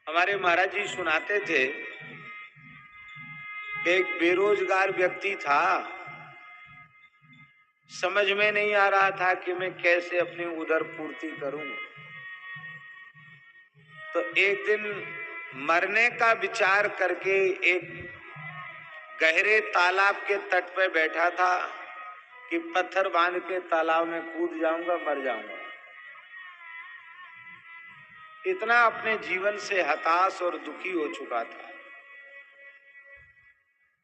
हमारे महाराज जी सुनाते थे कि एक बेरोजगार व्यक्ति था। समझ में नहीं आ रहा था कि मैं कैसे अपनी उदर पूर्ति करूं। तो एक दिन मरने का विचार करके एक गहरे तालाब के तट पर बैठा था कि पत्थर बांध के तालाब में कूद जाऊंगा, मर जाऊंगा। इतना अपने जीवन से हताश और दुखी हो चुका था।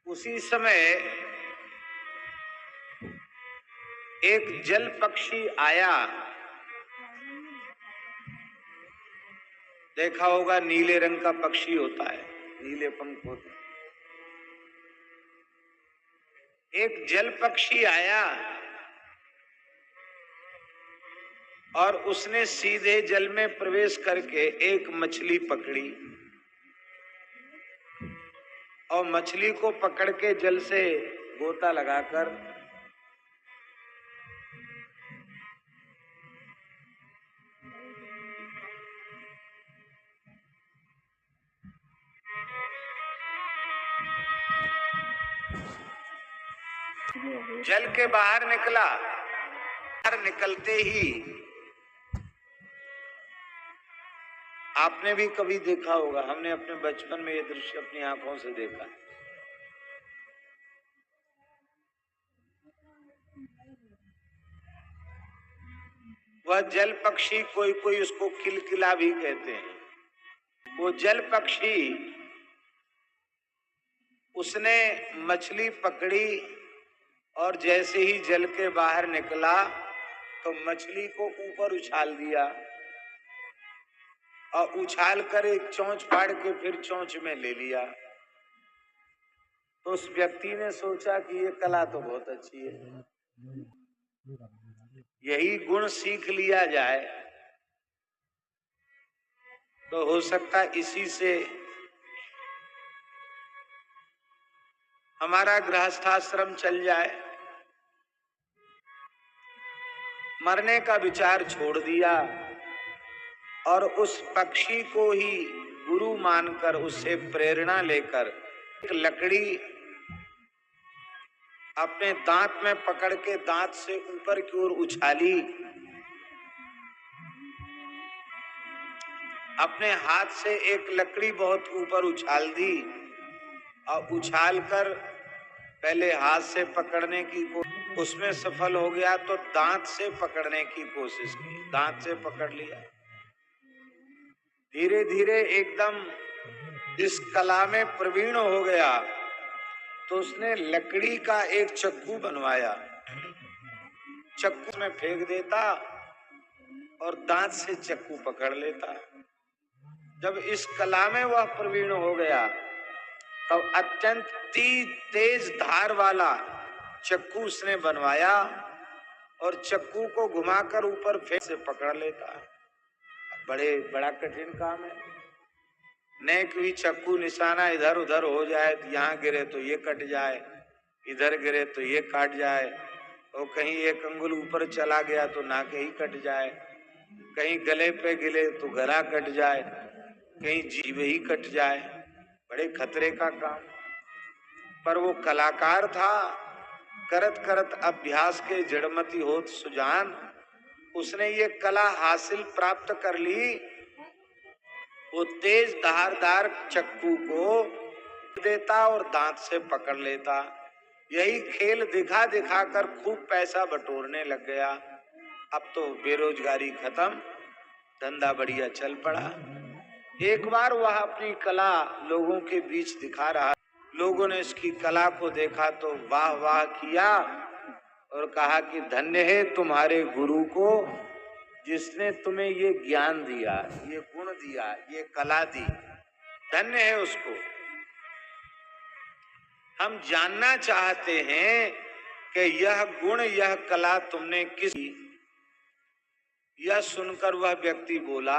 उसी समय एक जल पक्षी आया। देखा होगा, नीले रंग का पक्षी होता है, नीले पंख होते हैं। एक जल पक्षी आया और उसने सीधे जल में प्रवेश करके एक मछली पकड़ी और मछली को पकड़ के जल से गोता लगाकर जल के बाहर निकला। बाहर निकलते ही आपने भी कभी देखा होगा, हमने अपने बचपन में ये दृश्य अपनी आंखों से देखा। वह जल पक्षी, कोई कोई उसको किलकिला भी कहते हैं, वो जल पक्षी उसने मछली पकड़ी और जैसे ही जल के बाहर निकला तो मछली को ऊपर उछाल दिया और उछाल कर एक चोंच फाड़ के फिर चोंच में ले लिया। तो उस व्यक्ति ने सोचा कि ये कला तो बहुत अच्छी है, यही गुण सीख लिया जाए तो हो सकता है इसी से हमारा गृहस्थाश्रम चल जाए। मरने का विचार छोड़ दिया और उस पक्षी को ही गुरु मानकर उससे प्रेरणा लेकर एक लकड़ी अपने दांत में पकड़ के दांत से ऊपर की ओर उछाली। अपने हाथ से एक लकड़ी बहुत ऊपर उछाल दी और उछाल कर पहले हाथ से पकड़ने की उसमें सफल हो गया तो दांत से पकड़ने की कोशिश की, दांत से पकड़ लिया। धीरे धीरे एकदम इस कला में प्रवीण हो गया तो उसने लकड़ी का एक चक्कू बनवाया, चक्कू में फेंक देता और दांत से चक्कू पकड़ लेता। जब इस कला में वह प्रवीण हो गया तब अत्यंत तेज धार वाला चक्कू उसने बनवाया और चक्कू को घुमाकर ऊपर फेंक से पकड़ लेता। बड़ा कठिन काम है। नेक भी चक्कू निशाना इधर उधर हो जाए, तो यहाँ गिरे तो ये कट जाए, इधर गिरे तो ये काट जाए, और कहीं एक अंगुल ऊपर चला गया तो नाक ही कट जाए, कहीं गले पे गिरे तो गला कट जाए, कहीं जीभ ही कट जाए। बड़े खतरे का काम। पर वो कलाकार था, करत करत अभ्यास के जड़मती होत सुजान, उसने ये कला हासिल प्राप्त कर ली। वो तेज धारदार चक्कू को देता और दांत से पकड़ लेता। यही खेल दिखा दिखा कर खूब पैसा बटोरने लग गया। अब तो बेरोजगारी खत्म, धंधा बढ़िया चल पड़ा। एक बार वह अपनी कला लोगों के बीच दिखा रहा, लोगों ने इसकी कला को देखा तो वाह वाह किया और कहा कि धन्य है तुम्हारे गुरु को जिसने तुम्हें ये ज्ञान दिया, ये गुण दिया, ये कला दी, धन्य है उसको। हम जानना चाहते हैं कि यह गुण, यह कला तुमने किस। यह सुनकर वह व्यक्ति बोला,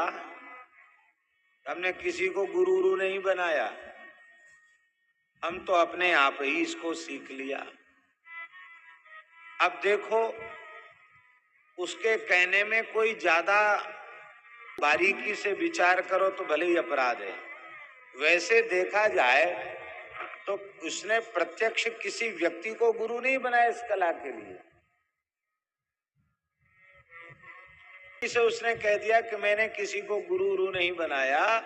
हमने किसी को गुरु नहीं बनाया, हम तो अपने आप ही इसको सीख लिया। अब देखो, उसके कहने में कोई ज्यादा बारीकी से विचार करो तो भले ही अपराध है, वैसे देखा जाए तो उसने प्रत्यक्ष किसी व्यक्ति को गुरु नहीं बनाया इस कला के लिए। इसे उसने कह दिया कि मैंने किसी को गुरु नहीं बनाया,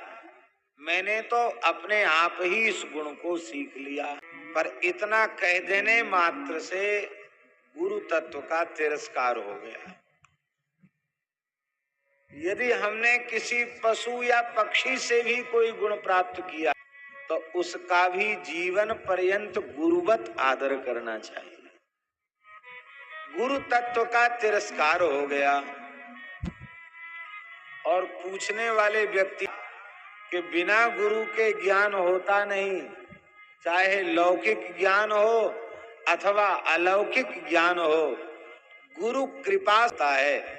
मैंने तो अपने आप ही इस गुण को सीख लिया। पर इतना कह देने मात्र से गुरु तत्व का तिरस्कार हो गया। यदि हमने किसी पशु या पक्षी से भी कोई गुण प्राप्त किया तो उसका भी जीवन पर्यंत गुरुवत आदर करना चाहिए। गुरु तत्व का तिरस्कार हो गया और पूछने वाले व्यक्ति के बिना गुरु के ज्ञान होता नहीं, चाहे लौकिक ज्ञान हो अथवा अलौकिक ज्ञान हो, गुरु कृपा है।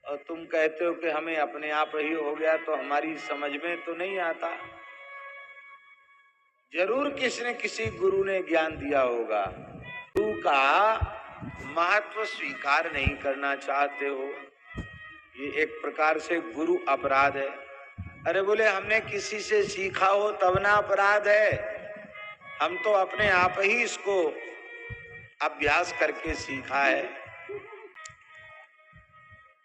और तुम कहते हो कि हमें अपने आप ही हो गया, तो हमारी समझ में तो नहीं आता। जरूर किसी न किसी गुरु ने ज्ञान दिया होगा। गुरु का महत्व स्वीकार नहीं करना चाहते हो, ये एक प्रकार से गुरु अपराध है। अरे बोले हमने किसी से सीखा हो तब ना अपराध है, हम तो अपने आप ही इसको अभ्यास करके सीखा है।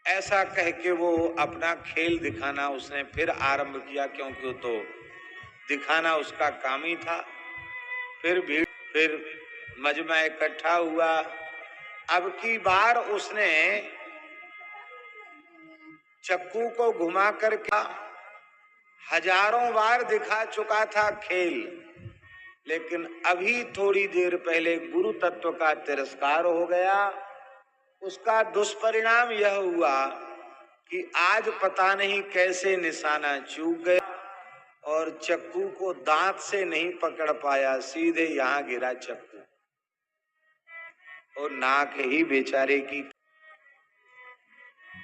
ऐसा कह के वो अपना खेल दिखाना उसने फिर आरंभ किया, क्योंकि वो तो दिखाना उसका काम ही था। फिर मजमा इकट्ठा हुआ। अब की बार उसने चक्कू को घुमा कर के हजारों बार दिखा चुका था खेल, लेकिन अभी थोड़ी देर पहले गुरु तत्व का तिरस्कार हो गया। उसका दुष्परिणाम यह हुआ कि आज पता नहीं कैसे निशाना चूक गया और चक्कू को दांत से नहीं पकड़ पाया, सीधे यहाँ गिरा चक्कू और नाक ही बेचारे की।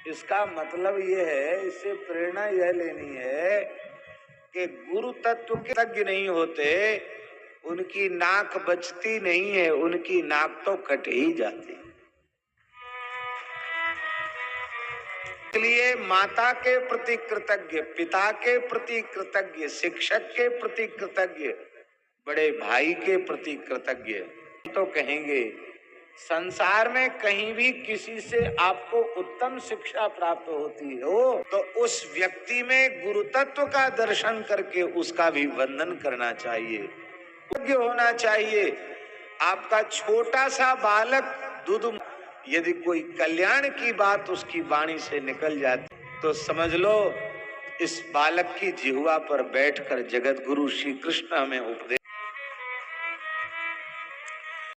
इसका मतलब यह है, इससे प्रेरणा यह लेनी है कि गुरु तत्व के तज्ञ नहीं होते, उनकी नाक बचती नहीं है, उनकी नाक तो कट ही जाती। इसलिए माता के प्रति कृतज्ञ, पिता के प्रति कृतज्ञ, शिक्षक के प्रति कृतज्ञ, बड़े भाई के प्रति कृतज्ञ। तो कहेंगे संसार में कहीं भी किसी से आपको उत्तम शिक्षा प्राप्त होती हो तो उस व्यक्ति में गुरु तत्व का दर्शन करके उसका भी वंदन करना चाहिए, योग्य होना चाहिए। आपका छोटा सा बालक दूध, यदि कोई कल्याण की बात उसकी वाणी से निकल जाती तो समझ लो इस बालक की जिह्वा पर बैठकर जगत गुरु श्री कृष्ण हमें उपदेश